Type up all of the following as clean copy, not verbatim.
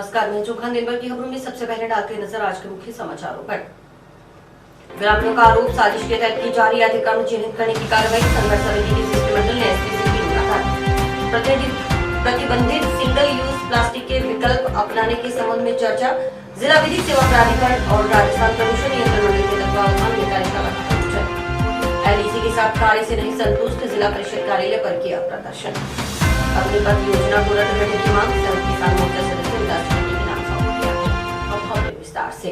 नमस्कार, मैं चौखान। दिन भर की खबरों में सबसे पहले डालते हैं नजर आज के मुख्य समाचारों पर। ग्रामीणों का आरोप, साजिश के तहत की जा रही अतिक्रमण चिन्हित करने की कार्रवाई। संघर्ष समिति के शिष्टमंडल ने एसपी से की मुलाकात। प्रतिबंधित सिंगल यूज प्लास्टिक के विकल्प अपनाने के संबंध में चर्चा। जिला विधिक सेवा प्राधिकरण और राजस्थान प्रदूषण नियंत्रण मंडल के तत्वावधान में कार्यशाला का आयोजन। एलईसी के साथ कार्य से नहीं संतुष्ट, जिला परिषद कार्यालय पर किया प्रदर्शन। अग्निपथ योजना को रद्द करने की मांग, किसान मोर्चा सदस्य विकास समिति के नाम सौंप किया। अब खबरें विस्तार से।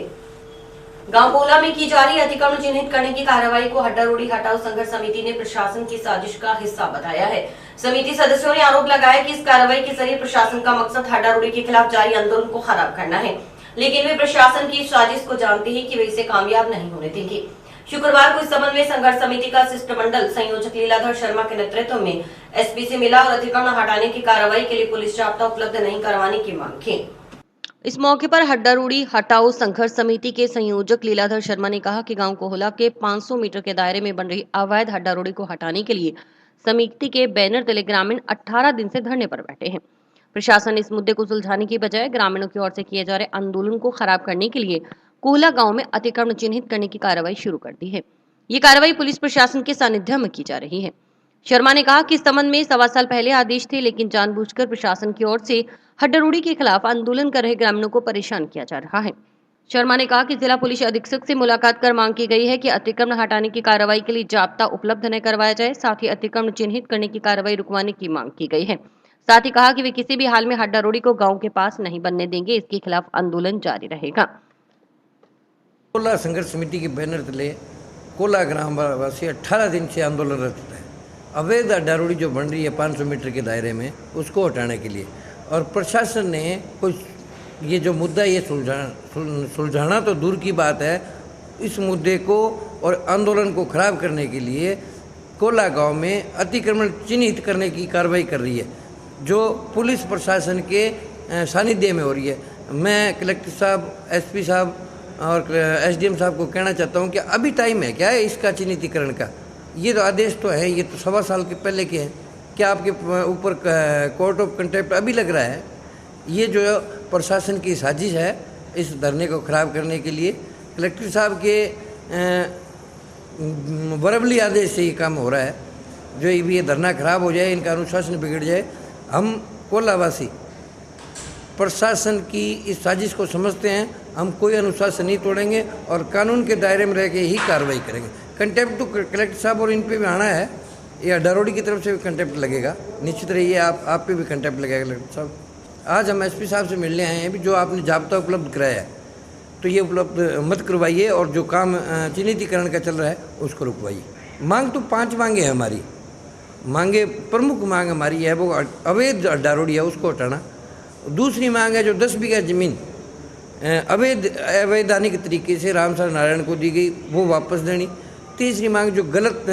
गांव कोला में की जा रही अतिक्रमण चिन्हित करने की कार्रवाई को हड्डा रोड़ी हटाओ संघर्ष समिति ने प्रशासन की साजिश का हिस्सा बताया है। समिति सदस्यों ने आरोप लगाया कि इस कार्रवाई के जरिए प्रशासन का मकसद हड्डा रोड़ी के खिलाफ जारी आंदोलन को खराब करना है, लेकिन वे प्रशासन की साजिश को जानते हैं कि वे इसे कामयाब नहीं होने देंगे। शुक्रवार को इस संबंध में संघर्ष समिति का शिष्टमंडल संयोजक लीलाधर शर्मा के नेतृत्व में एसपी से मिला और अतिक्रमण हटाने की कार्रवाई के लिए पुलिस जाब्ता उपलब्ध नहीं करवाने की मांग की। इस मौके पर हड्डा रोड़ी हटाओ संघर्ष समिति के संयोजक लीलाधर शर्मा ने कहा कि गांव कोहला के 500 मीटर के दायरे में बन रही अवैध हड्डा रोड़ी को हटाने के लिए समिति के बैनर तले ग्रामीण 18 दिन से धरने पर बैठे हैं। प्रशासन इस मुद्दे को सुलझाने की बजाय ग्रामीणों की ओर से किए जा रहे आंदोलन को खराब करने के लिए कोहला गांव में अतिक्रमण चिन्हित करने की कार्रवाई शुरू कर दी है। ये कार्रवाई पुलिस प्रशासन के सानिध्य में की जा रही है। शर्मा ने कहा कि इस संबंध में 1.25 साल पहले आदेश थे, लेकिन जानबूझकर प्रशासन की ओर से हड्डा रोड़ी के खिलाफ आंदोलन कर रहे ग्रामीणों को परेशान किया जा रहा है। शर्मा ने कहा कि जिला पुलिस अधीक्षक से मुलाकात कर मांग की गई है कि अतिक्रमण हटाने की कार्रवाई के लिए जाब्ता उपलब्ध न करवाया जाए। साथ ही अतिक्रमण चिन्हित करने की कार्रवाई रुकवाने की मांग की गई है। साथ ही कहा कि वे किसी भी हाल में हड्डा रोड़ी को गाँव के पास नहीं बनने देंगे, इसके खिलाफ आंदोलन जारी रहेगा। कोला संघर्ष समिति के बैनर तले कोला ग्राम वासी 18 दिन से आंदोलनरत है। अवैध हड्डा रोड़ी जो बन रही है 500 मीटर के दायरे में, उसको हटाने के लिए, और प्रशासन ने कुछ ये जो मुद्दा ये सुलझाना तो दूर की बात है, इस मुद्दे को और आंदोलन को खराब करने के लिए कोला गांव में अतिक्रमण चिन्हित करने की कार्रवाई कर रही है, जो पुलिस प्रशासन के सानिध्य में हो रही है। मैं कलेक्टर साहब, एसपी साहब और एसडीएम साहब को कहना चाहता हूं कि अभी टाइम है क्या है इसका चिन्हितीकरण का। ये तो आदेश तो है, ये तो 1.25 साल के पहले के हैं। क्या आपके ऊपर कोर्ट ऑफ कंटेम्प्ट अभी लग रहा है? ये जो प्रशासन की साजिश है इस धरने को खराब करने के लिए, कलेक्टर साहब के बरबली आदेश से ये काम हो रहा है। जो ये धरना खराब हो जाए, इनका अनुशासन बिगड़ जाए। हम कोलावासी प्रशासन की इस साजिश को समझते हैं। हम कोई अनुशासन नहीं तोड़ेंगे और कानून के दायरे में रह के ही कार्रवाई करेंगे। कंटेम्प्ट तो कलेक्टर साहब और इन पे भी आना है, या डरोड़ी की तरफ से भी कंटेम्प्ट लगेगा। निश्चित रहिए, आप पे भी कंटेम्प्ट लगेगा कलेक्टर साहब। आज हम एसपी साहब से मिलने आए हैं, भी जो आपने जाब्ता उपलब्ध कराया है तो ये उपलब्ध मत करवाइए, और जो काम चिन्हितीकरण का चल रहा है उसको रुकवाइए। मांग तो 5 मांगे हैं हमारी। मांगे, प्रमुख मांग हमारी है वो अवैध हड्डा रोड़ी है, उसको हटाना। दूसरी मांग है जो 10 बीघा जमीन अवैधानिक तरीके से रामसर नारायण को दी गई, वो वापस देनी। तीसरी मांग जो गलत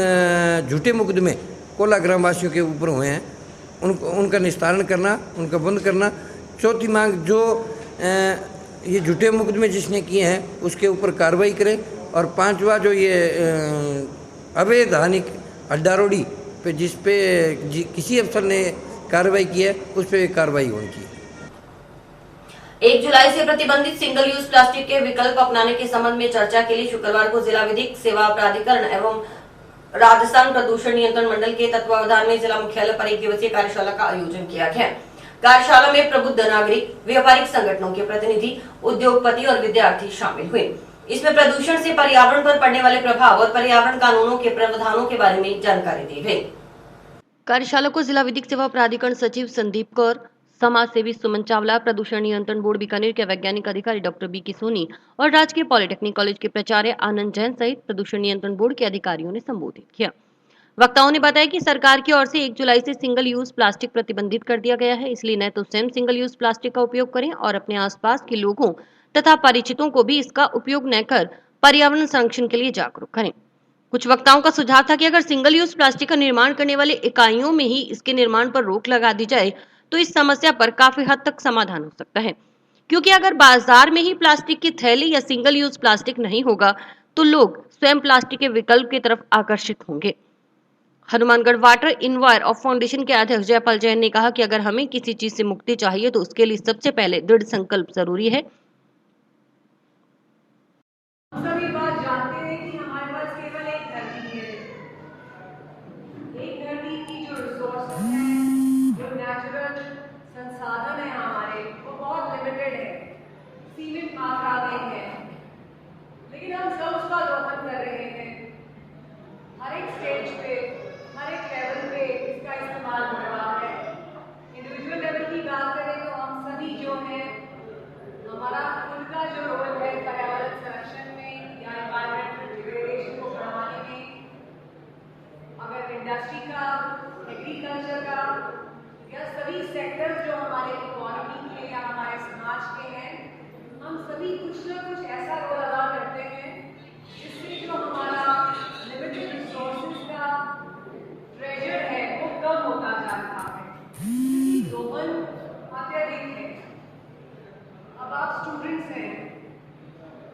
झूठे मुकदमे कोला ग्रामवासियों के ऊपर हुए हैं, उनका निस्तारण करना, उनका बंद करना। चौथी मांग जो ये झूठे मुकदमे जिसने किए हैं उसके ऊपर कार्रवाई करें। और 5वां जो ये अवैधानिक हड्डा रोड़ी पे जिस पे किसी अफसर ने कार्रवाई की है उस पर कार्रवाई होनी चाहिए। 1 जुलाई से प्रतिबंधित सिंगल यूज प्लास्टिक के विकल्प अपनाने के संबंध में चर्चा के लिए शुक्रवार को जिला विधिक सेवा प्राधिकरण एवं राजस्थान प्रदूषण नियंत्रण मंडल के तत्वावधान में जिला मुख्यालय पर 1 दिवसीय कार्यशाला का आयोजन किया गया। कार्यशाला में प्रबुद्ध नागरिक, व्यापारिक संगठनों के प्रतिनिधि, उद्योगपति और विद्यार्थी शामिल हुए। इसमें प्रदूषण से पर्यावरण पर पड़ने वाले प्रभाव और पर्यावरण कानूनों के प्रावधानों के बारे में जानकारी दी गई। कार्यशाला को जिला विधिक सेवा प्राधिकरण सचिव संदीप कौर, समाज सेवी सुमन चावला, प्रदूषण नियंत्रण बोर्ड बीकानेर के वैज्ञानिक अधिकारी डॉक्टर बी की सोनी और राजकीय पॉलिटेक्निक कॉलेज के प्राचार्य आनंद जैन सहित प्रदूषण नियंत्रण बोर्ड के अधिकारियों ने संबोधित किया। वक्ताओं ने बताया कि सरकार की ओर से 1 जुलाई से सिंगल यूज प्लास्टिक प्रतिबंधित कर दिया गया है, इसलिए न तो स्वयं सिंगल यूज प्लास्टिक का उपयोग करें और अपने आसपास के लोगों तथा परिचितों को भी इसका उपयोग न कर पर्यावरण संरक्षण के लिए जागरूक करें। कुछ वक्ताओं का सुझाव था कि अगर सिंगल यूज प्लास्टिक का निर्माण करने वाले इकाइयों में ही इसके निर्माण पर रोक लगा दी जाए तो इस समस्या पर काफी हद तक समाधान हो सकता है, क्योंकि अगर बाजार में ही प्लास्टिक की थैली या सिंगल यूज प्लास्टिक नहीं होगा तो लोग स्वयं प्लास्टिक के विकल्प की तरफ आकर्षित होंगे। Hanumangarh water entire of foundation के अध्यक्ष जयपाल जैन ने कहा कि अगर हमें किसी चीज से मुक्ति चाहिए तो उसके लिए सबसे पहले दृढ़ संकल्प जरूरी है। सभी बात जानते हैं कि हमारे पास केवल एक धरती है। एक धरती की जो रिसोर्सेज हैं, जो नेचुरल संसाधन है हमारे, वो बहुत लिमिटेड है, सीमित मात्रा में है, लेकिन हम सब उसका दोहन कर रहे हैं। हर एक स्टेज पे, हर एक लेवल पे इसका इस्तेमाल हो रहा है। इंडिविजुअल लेवल की बात करें तो हम सभी जो है, हमारा खुद का जो रोल है पर्यावरण संरक्षण में या एनवायरमेंटल डिग्रेडेशन को बढ़ाने में, अगर इंडस्ट्री का, एग्रीकल्चर का या सभी सेक्टर्स जो हमारे इकोनॉमी के या हमारे समाज के हैं, हम सभी कुछ ना कुछ ऐसा रोल अदा करते हैं जिससे जो हमारा लिमिटेड रिसोर्सेज का ट्रेजर है वो कम होता जा रहा है। दोहन अत्यधिक है। अब आप स्टूडेंट्स हैं,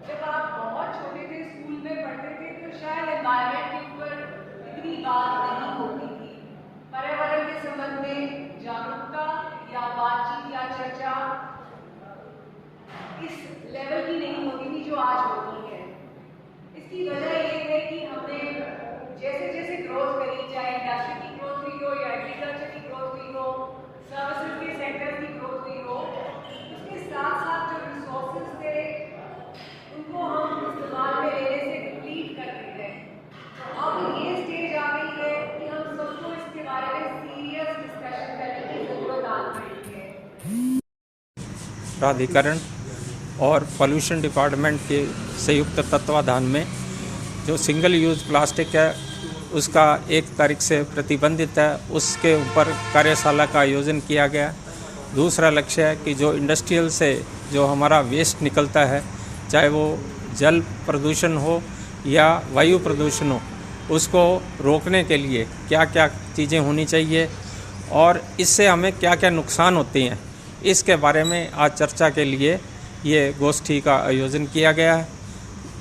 जब आप बहुत छोटे थे, स्कूल में पढ़ते थे, तो शायद एनवायरमेंट के ऊपर इतनी बात नहीं होती थी। पर्यावरण के संबंध में जागरूकता या बातचीत या चर्चा इस लेवल की नहीं होती थी जो आज होती है। इसकी वजह ये है कि हमने जैसे जैसे ग्रोथ करी, चाहे इंडस्ट्री की ग्रोथ हुई हो या एग्रीकल्चर की ग्रोथ हुई हो, सर्विसेज के सेक्टर की ग्रोथ हुई हो, उसके साथ साथ जो रिसोर्सेज थे उनको हम इस्तेमाल में लेने से डिप्लीट करते गए। तो अब ये स्टेज आ गई है कि हम सबको इसके बारे में सीरियस डिस्कशन करने की जरूरत आ गई है। प्राधिकरण और पॉल्यूशन डिपार्टमेंट के संयुक्त तत्वाधान में जो सिंगल यूज़ प्लास्टिक है उसका 1 तारीख से प्रतिबंधित है, उसके ऊपर कार्यशाला का आयोजन किया गया। दूसरा लक्ष्य है कि जो इंडस्ट्रियल से जो हमारा वेस्ट निकलता है, चाहे वो जल प्रदूषण हो या वायु प्रदूषण हो, उसको रोकने के लिए क्या क्या चीज़ें होनी चाहिए और इससे हमें क्या क्या नुकसान होते हैं, इसके बारे में आज चर्चा के लिए ये गोष्ठी का आयोजन किया गया है।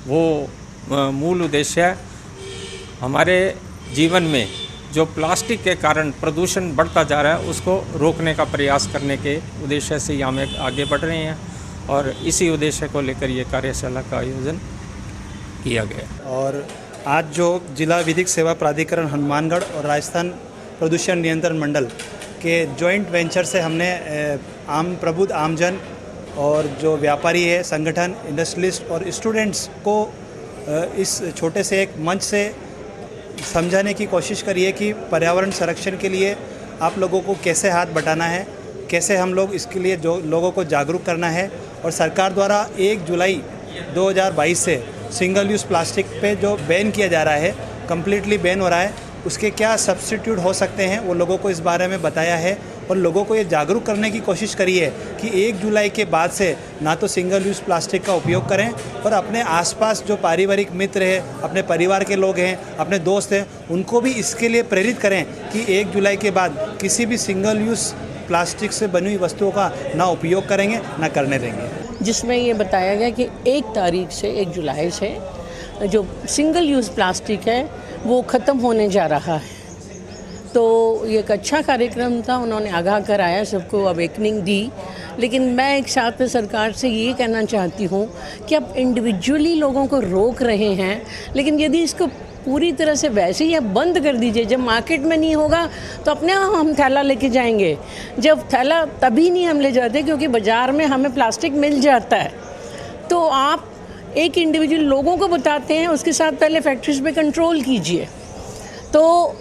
वो मूल उद्देश्य है हमारे जीवन में जो प्लास्टिक के कारण प्रदूषण बढ़ता जा रहा है उसको रोकने का प्रयास करने के उद्देश्य से हम आगे बढ़ रहे हैं और इसी उद्देश्य को लेकर ये कार्यशाला का आयोजन किया गया। और आज जो जिला विधिक सेवा प्राधिकरण हनुमानगढ़ और राजस्थान प्रदूषण नियंत्रण मंडल के जॉइंट वेंचर से हमने आम प्रबुद्ध आमजन और जो व्यापारी है, संगठन, इंडस्ट्रियलिस्ट और स्टूडेंट्स को इस छोटे से एक मंच से समझाने की कोशिश करी है कि पर्यावरण संरक्षण के लिए आप लोगों को कैसे हाथ बटाना है, कैसे हम लोग इसके लिए जो लोगों को जागरूक करना है। और सरकार द्वारा 1 जुलाई 2022 से सिंगल यूज़ प्लास्टिक पे जो बैन किया जा रहा है, कम्प्लीटली बैन हो रहा है, उसके क्या सब्स्टिट्यूट हो सकते हैं वो लोगों को इस बारे में बताया है और लोगों को ये जागरूक करने की कोशिश करी है कि 1 जुलाई के बाद से ना तो सिंगल यूज़ प्लास्टिक का उपयोग करें और अपने आसपास जो पारिवारिक मित्र हैं, अपने परिवार के लोग हैं, अपने दोस्त हैं, उनको भी इसके लिए प्रेरित करें कि 1 जुलाई के बाद किसी भी सिंगल यूज़ प्लास्टिक से बनी हुई वस्तुओं का ना उपयोग करेंगे, ना करने देंगे। जिसमें ये बताया गया कि 1 तारीख से 1 जुलाई से जो सिंगल यूज़ प्लास्टिक है वो ख़त्म होने जा रहा है। तो ये एक अच्छा कार्यक्रम था, उन्होंने आगाह कराया, सबको अवेकनिंग दी। लेकिन मैं एक साथ सरकार से ये कहना चाहती हूँ कि आप इंडिविजुअली लोगों को रोक रहे हैं, लेकिन यदि इसको पूरी तरह से वैसे ही आप बंद कर दीजिए, जब मार्केट में नहीं होगा तो अपने हम थैला लेके जाएंगे। जब थैला तभी नहीं हम ले जाते क्योंकि बाज़ार में हमें प्लास्टिक मिल जाता है। तो आप एक इंडिविजुअल लोगों को बताते हैं, उसके साथ पहले फैक्ट्रीज पे कंट्रोल कीजिए। तो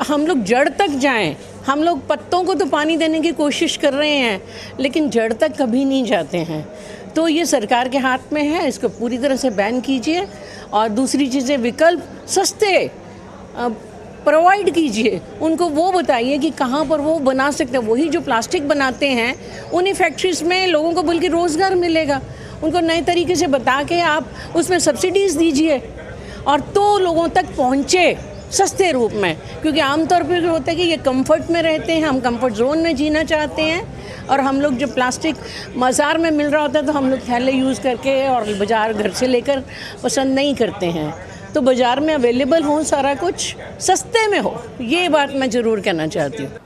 हम लोग जड़ तक जाएं। हम लोग पत्तों को तो पानी देने की कोशिश कर रहे हैं लेकिन जड़ तक कभी नहीं जाते हैं। तो ये सरकार के हाथ में है, इसको पूरी तरह से बैन कीजिए। और दूसरी चीज़ें, विकल्प सस्ते प्रोवाइड कीजिए, उनको वो बताइए कि कहाँ पर वो बना सकते हैं। वही जो प्लास्टिक बनाते हैं उन्हीं फैक्ट्रीज़ में लोगों को बल्कि रोज़गार मिलेगा। उनको नए तरीके से बता के आप उसमें सब्सिडीज़ दीजिए और तो लोगों तक पहुँचे सस्ते रूप में। क्योंकि आमतौर पर होता है कि ये कंफर्ट में रहते हैं, हम कंफर्ट जोन में जीना चाहते हैं और हम लोग जो प्लास्टिक बाज़ार में मिल रहा होता है तो हम लोग थैले यूज़ करके और बाज़ार घर से लेकर पसंद नहीं करते हैं। तो बाज़ार में अवेलेबल हो, सारा कुछ सस्ते में हो, ये बात मैं ज़रूर कहना चाहती हूँ।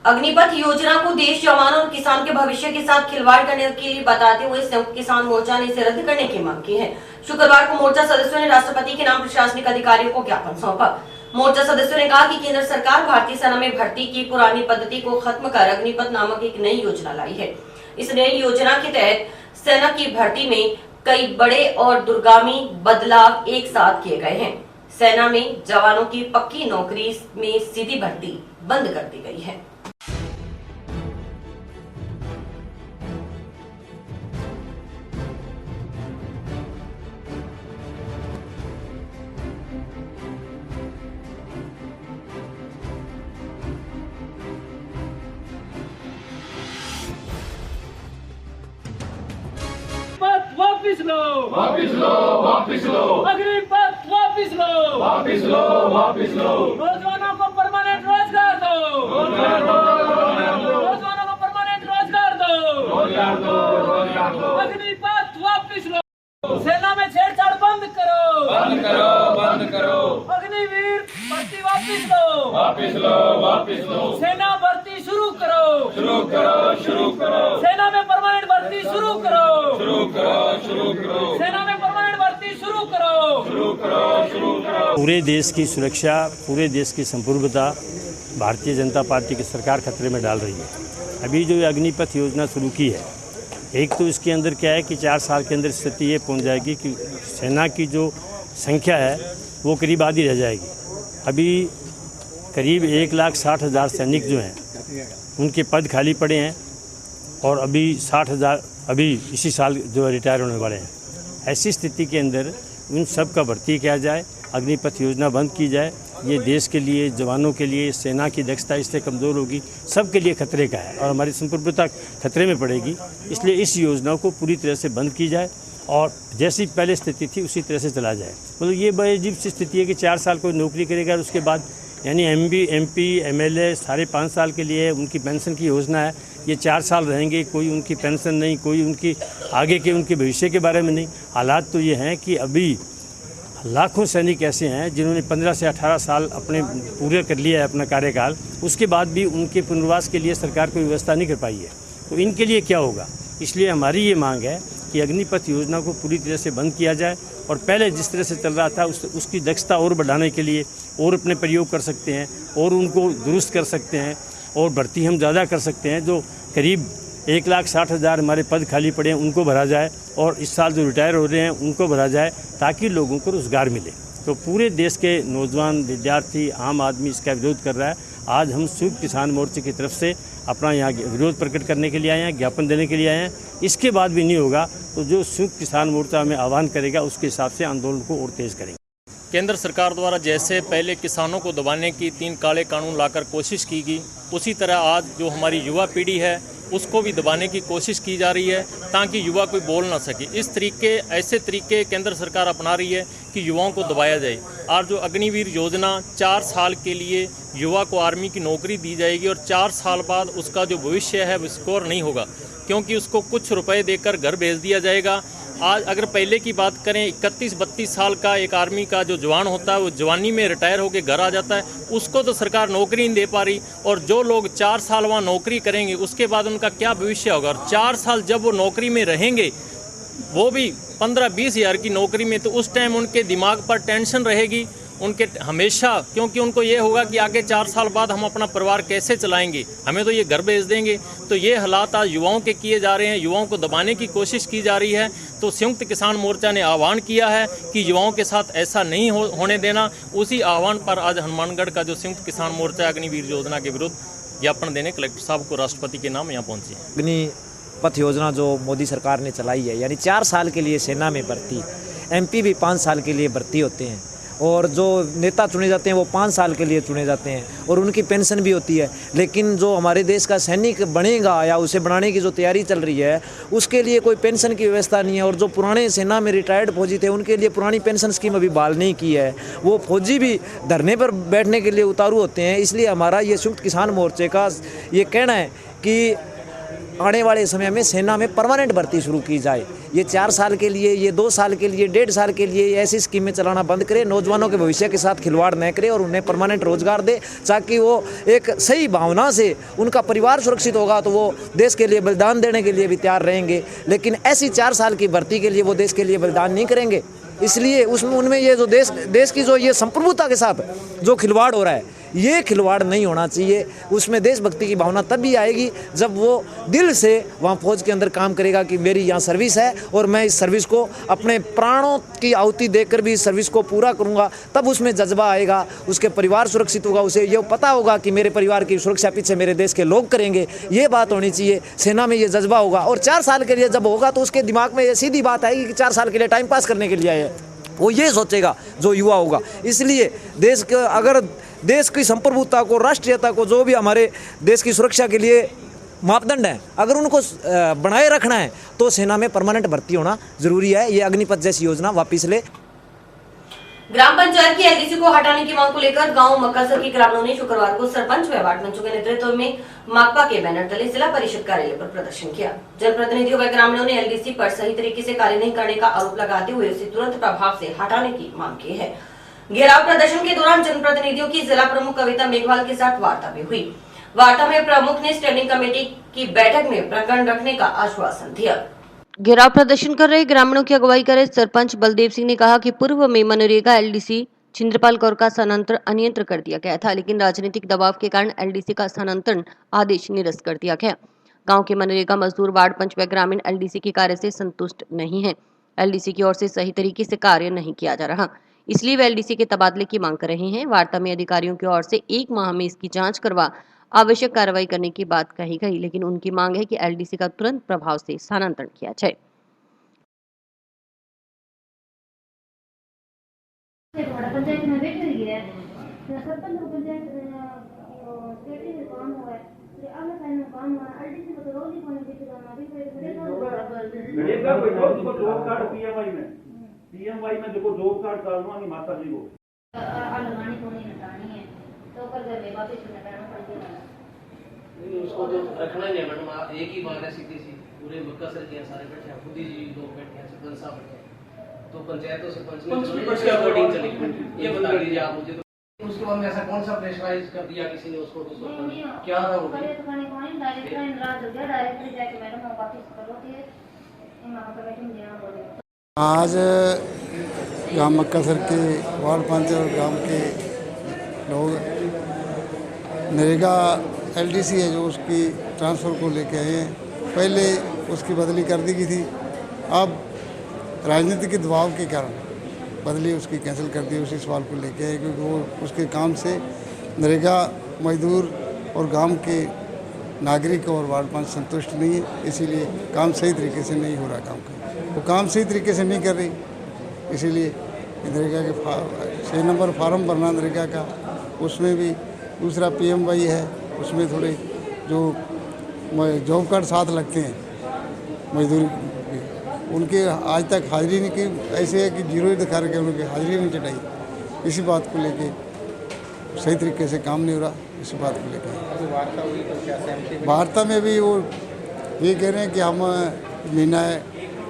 अग्निपथ योजना को देश, जवानों और किसान के भविष्य के साथ खिलवाड़ करने के लिए बताते हुए संयुक्त किसान मोर्चा ने इसे रद्द करने की मांग की है। शुक्रवार को मोर्चा सदस्यों ने राष्ट्रपति के नाम प्रशासनिक अधिकारियों को ज्ञापन सौंपा। मोर्चा सदस्यों ने कहा कि केंद्र सरकार भारतीय सेना में भर्ती की पुरानी पद्धति को खत्म कर अग्निपथ नामक एक नई योजना लाई है। इस नई योजना के तहत सेना की भर्ती में कई बड़े और दूरगामी बदलाव एक साथ किए गए हैं। सेना में जवानों की पक्की नौकरी में सीधी भर्ती बंद कर दी गई है। वापिस लो, वापिस लो, वापिस लो, अग्निपथ वापिस लो, वापिस लो, वापिस लो, नौजवानों को परमानेंट रोजगार दो, रोजगार दो, नौजवानों को परमानेंट रोजगार दो, रोजगार दो, रोजगार दो, अग्निपथ वापिस लो, सेना में छेड़छाड़ बंद करो, बंद करो, बंद करो, अग्निवीर भर्ती वापिस लो, वापिस लो, वापिस लो, सेना भर्ती शुरू करो, शुरू करो, शुरू करो, सेना में परमानेंट भर्ती शुरू करो, शुरू करो, शुरू करो, सेना में परमानेंट भर्ती शुरू करो, शुरू करो, शुरू करो। पूरे देश की सुरक्षा, पूरे देश की संप्रभुता भारतीय जनता पार्टी की सरकार खतरे में डाल रही है। अभी जो ये अग्निपथ योजना शुरू की है, एक तो इसके अंदर क्या है कि 4 साल के अंदर स्थिति ये पहुंच जाएगी कि सेना की जो संख्या है वो करीब आधी रह जाएगी। अभी करीब 1,60,000 सैनिक जो हैं उनके पद खाली पड़े हैं और अभी 60,000 अभी इसी साल जो रिटायर होने वाले हैं। ऐसी स्थिति के अंदर उन सब का भर्ती किया जाए, अग्निपथ योजना बंद की जाए। ये देश के लिए, जवानों के लिए, सेना की दक्षता इससे कमज़ोर होगी, सबके लिए खतरे का है और हमारी संप्रभुता खतरे में पड़ेगी। इसलिए इस योजना को पूरी तरह से बंद की जाए और जैसी पहले स्थिति थी उसी तरह से चला जाए। मतलब ये बड़ी अजीब सी स्थिति है कि 4 साल कोई नौकरी करेगा और उसके बाद यानी MP, MLA सारे 5 साल के लिए उनकी पेंशन की योजना है, ये 4 साल रहेंगे, कोई उनकी पेंशन नहीं, कोई उनकी आगे के उनके भविष्य के बारे में नहीं। हालात तो ये हैं कि अभी लाखों सैनिक ऐसे हैं जिन्होंने 15 से 18 साल अपने पूरे कर लिया है अपना कार्यकाल, उसके बाद भी उनके पुनर्वास के लिए सरकार कोई व्यवस्था नहीं कर पाई है। तो इनके लिए क्या होगा? इसलिए हमारी ये मांग है कि अग्निपथ योजना को पूरी तरह से बंद किया जाए और पहले जिस तरह से चल रहा था उसकी दक्षता और बढ़ाने के लिए और अपने प्रयोग कर सकते हैं और उनको दुरुस्त कर सकते हैं और भर्ती हम ज़्यादा कर सकते हैं। जो करीब 1,60,000 हमारे पद खाली पड़े हैं उनको भरा जाए और इस साल जो रिटायर हो रहे हैं उनको भरा जाए ताकि लोगों को रोज़गार मिले। तो पूरे देश के नौजवान, विद्यार्थी, आम आदमी इसका विरोध कर रहा है। आज हम संयुक्त किसान मोर्चे की तरफ से अपना यहाँ विरोध प्रकट करने के लिए आए हैं, ज्ञापन देने के लिए आए हैं। इसके बाद भी नहीं होगा तो जो संयुक्त किसान मोर्चा हमें आह्वान करेगा उसके हिसाब से आंदोलन को और तेज़ करेंगे। केंद्र सरकार द्वारा जैसे पहले किसानों को दबाने की 3 काले कानून लाकर कोशिश की गई, उसी तरह आज जो हमारी युवा पीढ़ी है उसको भी दबाने की कोशिश की जा रही है ताकि युवा कोई बोल ना सके। ऐसे तरीके केंद्र सरकार अपना रही है कि युवाओं को दबाया जाए। और जो अग्निवीर योजना 4 साल के लिए युवा को आर्मी की नौकरी दी जाएगी और 4 साल बाद उसका जो भविष्य है वो सिक्योर नहीं होगा, क्योंकि उसको कुछ रुपए देकर घर भेज दिया जाएगा। आज अगर पहले की बात करें, 31-32 साल का एक आर्मी का जो जवान होता है वो जवानी में रिटायर होकर घर आ जाता है, उसको तो सरकार नौकरी नहीं दे पा रही। और जो लोग 4 साल वहाँ नौकरी करेंगे उसके बाद उनका क्या भविष्य होगा? और 4 साल जब वो नौकरी में रहेंगे, वो भी 15-20 हज़ार की नौकरी में, तो उस टाइम उनके दिमाग पर टेंशन रहेगी उनके हमेशा, क्योंकि उनको ये होगा कि आगे 4 साल बाद हम अपना परिवार कैसे चलाएंगे, हमें तो ये घर भेज देंगे। तो ये हालात आज युवाओं के किए जा रहे हैं, युवाओं को दबाने की कोशिश की जा रही है। तो संयुक्त किसान मोर्चा ने आह्वान किया है कि युवाओं के साथ ऐसा नहीं होने देना। उसी आह्वान पर आज हनुमानगढ़ का जो संयुक्त किसान मोर्चा अग्निवीर योजना के विरुद्ध ज्ञापन देने कलेक्टर साहब को राष्ट्रपति के नाम यहाँ पहुँची है। अग्निपथ योजना जो मोदी सरकार ने चलाई है, यानी 4 साल के लिए सेना में भर्ती, MP भी 5 साल के लिए भर्ती होते हैं और जो नेता चुने जाते हैं वो 5 साल के लिए चुने जाते हैं और उनकी पेंशन भी होती है। लेकिन जो हमारे देश का सैनिक बनेगा या उसे बनाने की जो तैयारी चल रही है उसके लिए कोई पेंशन की व्यवस्था नहीं है। और जो पुराने सेना में रिटायर्ड फौजी थे उनके लिए पुरानी पेंशन स्कीम अभी बहाल नहीं की है। वो फौजी भी धरने पर बैठने के लिए उतारू होते हैं। इसलिए हमारा ये संयुक्त किसान मोर्चे का ये कहना है कि आने वाले समय में सेना में परमानेंट भर्ती शुरू की जाए। ये 4 साल के लिए, ये 2 साल के लिए, 1.5 साल के लिए ऐसी स्कीमें चलाना बंद करे, नौजवानों के भविष्य के साथ खिलवाड़ न करे और उन्हें परमानेंट रोजगार दे, ताकि वो एक सही भावना से उनका परिवार सुरक्षित होगा तो वो देश के लिए बलिदान देने के लिए भी तैयार रहेंगे। लेकिन ऐसी 4 साल की भर्ती के लिए वो देश के लिए बलिदान नहीं करेंगे। इसलिए उसमें उनमें ये जो देश की जो ये संप्रभुता के साथ जो खिलवाड़ हो रहा है, ये खिलवाड़ नहीं होना चाहिए। उसमें देशभक्ति की भावना तब भी आएगी जब वो दिल से वहाँ फौज के अंदर काम करेगा कि मेरी यहाँ सर्विस है और मैं इस सर्विस को अपने प्राणों की आहुति देकर भी इस सर्विस को पूरा करूँगा। तब उसमें जज्बा आएगा, उसके परिवार सुरक्षित होगा, उसे ये पता होगा कि मेरे परिवार की सुरक्षा पीछे मेरे देश के लोग करेंगे। ये बात होनी चाहिए, सेना में ये जज्बा होगा। और 4 साल के लिए जब होगा तो उसके दिमाग में ये सीधी बात आएगी कि 4 साल के लिए टाइम पास करने के लिए आए, वो ये सोचेगा जो युवा होगा। इसलिए अगर देश की संप्रभुता को, राष्ट्रीयता को, जो भी हमारे देश की सुरक्षा के लिए मापदंड हैं, अगर उनको बनाए रखना है तो सेना में परमानेंट भर्ती होना जरूरी है। ये अग्निपथ जैसी योजना वापस ले। ग्राम पंचायत की एलडीसी को हटाने की मांग को लेकर गांव मक्कासर के ग्रामीणों ने शुक्रवार को सरपंच व वार्ड मंचों के नेतृत्व में माकपा के बैनर तले जिला परिषद कार्यालय पर प्रदर्शन किया। जनप्रतिनिधियों व ग्रामीणों ने एलडीसी पर सही तरीके से कार्य नहीं करने का आरोप लगाते हुए उसे तुरंत प्रभाव से हटाने की मांग की है। घेराव प्रदर्शन के दौरान जनप्रतिनिधियों की जिला प्रमुख कविता मेघवाल के साथ वार्ता भी हुई। वार्ता में प्रमुख ने स्टैंडिंग कमेटी की बैठक में प्रकरण रखने का आश्वासन दिया। घेराव प्रदर्शन कर रहे ग्रामीणों की अगुवाई करे सरपंच बलदेव सिंह ने कहा कि पूर्व में मनरेगा एलडीसी छिंद्रपाल कौर का स्थानांतरण अनियंत्र कर दिया गया था, लेकिन राजनीतिक दबाव के कारण एलडीसी का स्थानांतरण आदेश निरस्त कर दिया गया। गांव के मनरेगा मजदूर, वार्ड पंच व ग्रामीण एलडीसी के कार्य से संतुष्ट नहीं है। एलडीसी की ओर से सही तरीके से कार्य नहीं किया जा रहा, इसलिए वे एलडीसी के तबादले की मांग कर रहे हैं। वार्ता में अधिकारियों की ओर से 1 माह में इसकी जांच करवा आवश्यक कार्रवाई करने की बात कही गई, लेकिन उनकी मांग है कि एलडीसी का तुरंत प्रभाव से स्थानांतरण किया जाए। पंचायत में बैठ रही है सरपंच को पंचायत सेक्रेटरी में काम हुआ है, अगले साल में काम हुआ है। एलडीसी को तो रोज ही फोन देते जाना अभी मिलेगा कोई जॉब कार्ड पीएमवाई में देखो जॉब कार्ड डालना नहीं माता जी को अलमानी को नहीं हटानी है तो कर घर में वापस हटाना पड़ेगा। नहीं उसको तो रखना ही है मैडम। एक ही बात है सीधी सी, पूरे मक्कासर के सारे बैठे हैं, खुद ही लोग बैठे हैं, सरपंच साहब बैठे हैं, तो पंचायतों से उसके अकॉर्डिंग चलेगी। ये बता दीजिए आप मुझे। तो उसके बाद में ऐसा कौन सा प्रेशराइज कर दिया किसी ने उसको क्या रहा होगा? आज ग्राम मक्कासर के वार्ड पंच और ग्राम के लोग नरेगा एलडीसी है जो उसकी ट्रांसफ़र को लेके आए हैं। पहले उसकी बदली कर दी गई थी, अब राजनीति के दबाव के कारण बदली उसकी कैंसिल कर दी। उसी सवाल को लेके आए क्योंकि वो उसके काम से नरेगा मजदूर और गांव के नागरिक और वार्ड पंच संतुष्ट नहीं है, इसीलिए काम सही तरीके से नहीं हो रहा। काम का वो काम सही तरीके से नहीं कर रही, इसीलिए नरेगा के 6 नंबर फार्म भरना नरेगा का, उसमें भी दूसरा पीएमवाई है, उसमें थोड़े जो जॉब कार्ड साथ लगते हैं मजदूरी के, उनके आज तक हाजिरी नहीं की। ऐसे है कि जीरो ही दिखा रखे, उनकी हाजिरी नहीं चढ़ाई। इसी बात को लेके सही तरीके से काम नहीं हो रहा, इसी बात को लेकर वार्ता में भी वो ये कह रहे हैं कि हम महीना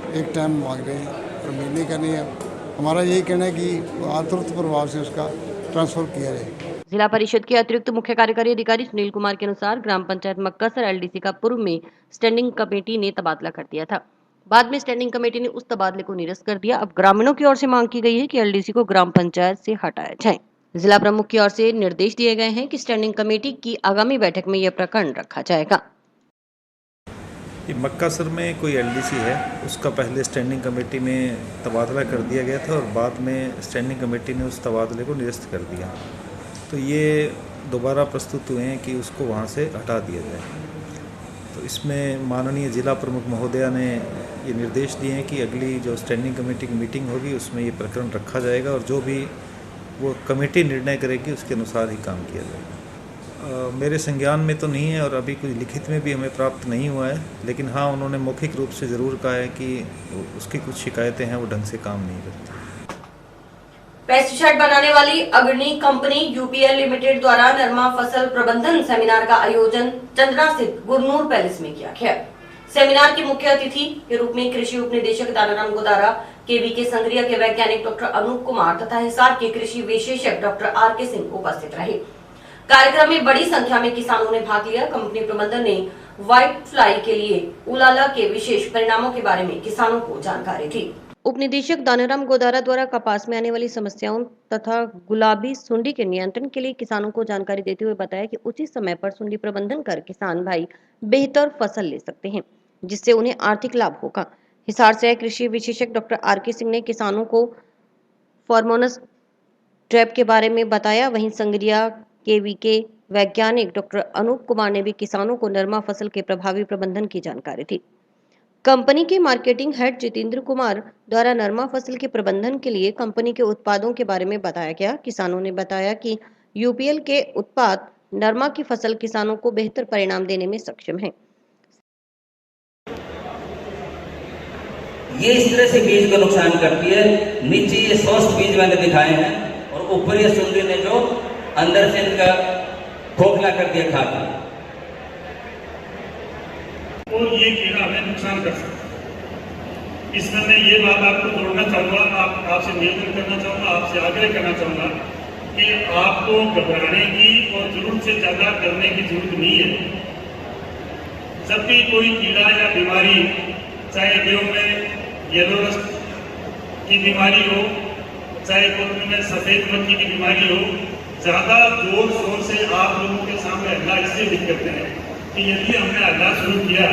एक टाइम मांग रहे हैं और महीने का नहीं है। हमारा यही कहना है कि तुरंत प्रभाव से उसका ट्रांसफर किया जाए। जिला परिषद के अतिरिक्त मुख्य कार्यकारी अधिकारी सुनील कुमार के अनुसार ग्राम पंचायत मक्कासर एलडीसी का पूर्व में स्टैंडिंग कमेटी ने तबादला कर दिया था। बाद में स्टैंडिंग कमेटी ने उस तबादले को निरस्त कर दिया। अब ग्रामीणों की ओर से मांग की गई है कि एलडीसी को ग्राम पंचायत से हटाया जाए। जिला प्रमुख की ओर से निर्देश दिए गए हैं कि स्टैंडिंग कमेटी की आगामी बैठक में यह प्रकरण रखा जाएगा। मक्कासर में कोई एलडीसी है, उसका पहले स्टैंडिंग कमेटी में तबादला कर दिया गया था और बाद में स्टैंडिंग कमेटी ने उस तबादले को निरस्त कर दिया। तो ये दोबारा प्रस्तुत हुए हैं कि उसको वहाँ से हटा दिया जाए। तो इसमें माननीय जिला प्रमुख महोदया ने ये निर्देश दिए हैं कि अगली जो स्टैंडिंग कमेटी की मीटिंग होगी उसमें ये प्रकरण रखा जाएगा और जो भी वो कमेटी निर्णय करेगी उसके अनुसार ही काम किया जाएगा। मेरे संज्ञान में तो नहीं है और अभी कोई लिखित में भी हमें प्राप्त नहीं हुआ है, लेकिन हाँ उन्होंने मौखिक रूप से ज़रूर कहा है कि उसकी कुछ शिकायतें हैं, वो ढंग से काम नहीं करती। पेस्टिसाइड बनाने वाली अग्रणी कंपनी यूपीएल लिमिटेड द्वारा नरमा फसल प्रबंधन सेमिनार का आयोजन चंद्रा स्थित गुरनूर पैलेस में किया गया। सेमिनार के मुख्य अतिथि के रूप में कृषि उपनिदेशक दानाराम गोदारा, केवीके संग्रिया के वैज्ञानिक डॉक्टर अनूप कुमार तथा हिसार के कृषि विशेषज्ञ डॉक्टर आर के सिंह उपस्थित रहे। कार्यक्रम में बड़ी संख्या में किसानों ने भाग लिया। कंपनी प्रबंधन ने व्हाइट फ्लाई के लिए उलाला के विशेष परिणामों के बारे में किसानों को जानकारी दी। उपनिदेशक दानाराम गोदारा द्वारा कपास में आने वाली समस्याओं तथा गुलाबी सुंडी के नियंत्रण के लिए किसानों को जानकारी देते हुए बताया कि उचित समय पर सुंडी प्रबंधन कर किसान भाई बेहतर फसल ले सकते हैं, जिससे उन्हें आर्थिक लाभ होगा। हिसार से कृषि विशेषज्ञ डॉक्टर आर के सिंह ने किसानों को फॉर्मोनस ट्रैप के बारे में बताया। वहीं संग्रिया केवीके वैज्ञानिक डॉक्टर अनूप कुमार ने भी किसानों को नरमा फसल के प्रभावी प्रबंधन की जानकारी दी। कंपनी के मार्केटिंग हेड जितेंद्र कुमार द्वारा नरमा फसल के प्रबंधन के लिए कंपनी के उत्पादों के बारे में बताया गया। किसानों ने बताया कि यूपीएल के उत्पाद नरमा की फसल किसानों को बेहतर परिणाम देने में सक्षम है। ये इस तरह से बीज को नुकसान करती है। नीचे ये स्वस्थ बीज मैंने दिखाए हैं और ऊपर ये सुंडी ने जो अंदर से इनका खोखला कर दिया खाकर, और ये कीड़ा हमें नुकसान कर सकता है। इसमें मैं ये बात आपको जोड़ना चाहूँगा, आपसे निवेदन करना चाहूँगा, आपसे आग्रह करना चाहूँगा कि आपको घबराने की और जरूरत से ज़्यादा करने की जरूरत नहीं है। जब भी कोई कीड़ा या बीमारी, चाहे गेहूँ में येलो रस्ट की बीमारी हो, चाहे कोई में सफ़ेद मक्खी की बीमारी हो, ज़्यादा जोर शोर से आप लोगों के सामने हल्ला इससे दिक्कत है कि यदि हमने हल्ला शुरू किया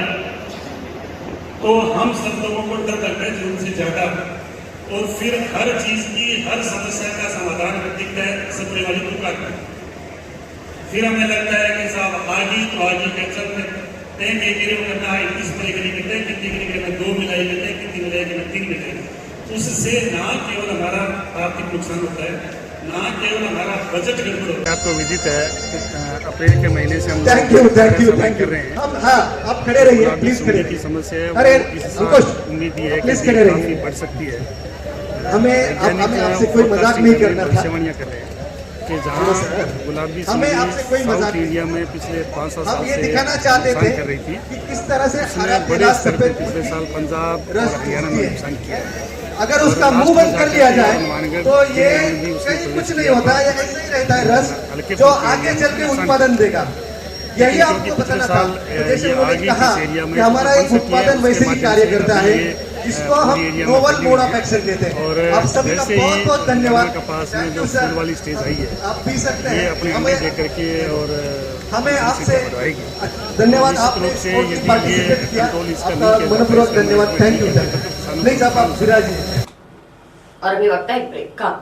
तो हम सब लोगों को डर लगता है जरूरत से ज़्यादा, और फिर हर चीज़ की, हर समस्या का समाधान दिखता है सप्रे वाली दुकान में। फिर हमें लगता है कि साहब आगे तो आगे कैंसर में तय गिरे करना है, इस स्प्रे के लिए कहते हैं, कितनी गिरी में 2 मिलाई कहते हैं, कितनी मिलाई में 3 मिलाई। उससे ना केवल हमारा आर्थिक नुकसान होता है, ना केवल हमारा बजट गड़बड़ होता है। आपको विदित है अप्रैल के महीने से हम थैंक यू कर रहे हैं। अब हाँ, आप खड़े रहिए प्लीज, खड़े की समस्या है। अरे उम्मीद ये है कि काफी बढ़ सकती है। हमें आपसे कोई मजाक नहीं करना था। सेवनियां कर रहे हैं कि जहाँ गुलाबी साउथ इंडिया में पिछले 5-7 साल से दिखाना चाहते थे कर रही थी कि किस तरह से बड़े स्तर पर पिछले साल पंजाब और हरियाणा में नुकसान किया है। अगर उसका मुंह बंद कर लिया जाए तो ये कहीं कुछ नहीं होता, ये ऐसे ही रहता है रस जो आगे चल के उत्पादन देगा। यही आपको बताना था। जैसे उन्होंने कहा कि हमारा एक उत्पादन वैसे ही कार्य करता है जिसको हम नोवल मोड ऑफ एक्शन कहते हैं। आप सभी का बहुत बहुत धन्यवाद। कपास में जो फूल वाली स्टेज आई है, आप पी सकते हैं, अपने हमें दे करके और हमें आपसे धन्यवाद। आपने पार्टिसिपेट किया, आपका मनपूर्वक धन्यवाद। Thank you sir. नहीं साहब आप विराजिए। और अभी वक्त है एक ब्रेक का।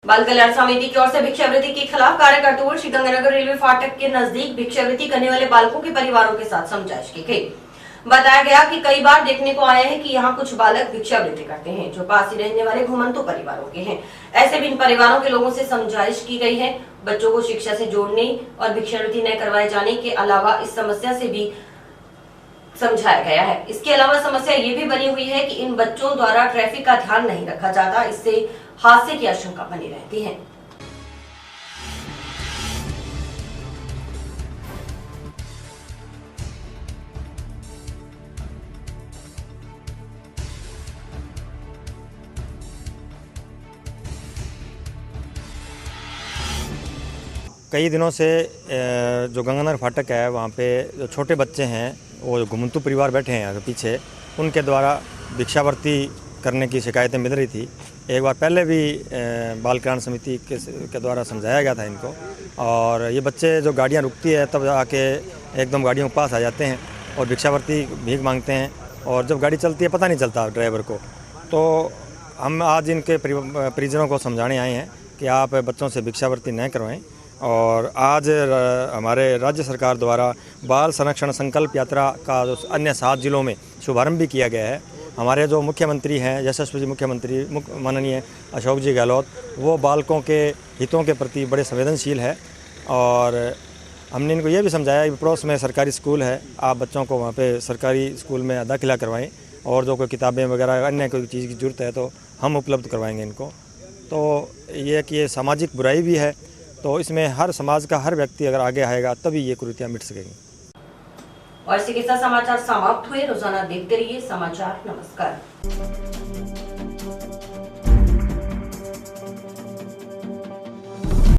बाल कल्याण समिति की ओर से भिक्षावृत्ति के खिलाफ कार्य करते हुए श्रीगंगानगर रेलवे फाटक के नजदीक भिक्षावृत्ति करने वाले बालकों के परिवारों के साथ समझाइश की गई। बताया गया कि कई बार देखने को आया है कि यहाँ कुछ बालक भिक्षावृत्ति करते हैं जो पास ही रहने वाले घुमंतु परिवारों के हैं। ऐसे भी इन परिवारों के लोगों से समझाइश की गई है। बच्चों को शिक्षा से जोड़ने और भिक्षावृत्ति न करवाए जाने के अलावा इस समस्या से भी समझाया गया है। इसके अलावा समस्या ये भी बनी हुई है कि इन बच्चों द्वारा ट्रैफिक का ध्यान नहीं रखा जाता, इससे हादसे की आशंका बनी रहती है। कई दिनों से जो गंगानगर फाटक है वहाँ पे जो छोटे बच्चे हैं वो घुमंतु परिवार बैठे हैं यहाँ पीछे, उनके द्वारा भिक्षावृत्ति करने की शिकायतें मिल रही थी। एक बार पहले भी बाल कल्याण समिति के द्वारा समझाया गया था इनको, और ये बच्चे जो गाड़ियाँ रुकती है तब आके एकदम गाड़ियों के पास आ जाते हैं और भिक्षावृत्ति भीख मांगते हैं, और जब गाड़ी चलती है पता नहीं चलता ड्राइवर को। तो हम आज इनके परिजनों को समझाने आए हैं कि आप बच्चों से भिक्षावृत्ति न करवाएं। और आज हमारे राज्य सरकार द्वारा बाल संरक्षण संकल्प यात्रा का जो अन्य 7 जिलों में शुभारंभ भी किया गया है। हमारे जो मुख्यमंत्री हैं, यशस्वी मुख्यमंत्री माननीय अशोक जी गहलोत, वो बालकों के हितों के प्रति बड़े संवेदनशील है, और हमने इनको ये भी समझाया कि पड़ोस में सरकारी स्कूल है, आप बच्चों को वहाँ पे सरकारी स्कूल में दाखिला करवाएं, और जो कोई किताबें वगैरह अन्य कोई चीज़ की ज़रूरत है तो हम उपलब्ध करवाएंगे इनको। तो ये कि ये सामाजिक बुराई भी है, तो इसमें हर समाज का हर व्यक्ति अगर आगे आएगा तभी ये कुरीतियाँ मिट सकेंगी। और इसी के साथ समाचार समाप्त हुए। रोजाना देखते रहिए समाचार। नमस्कार।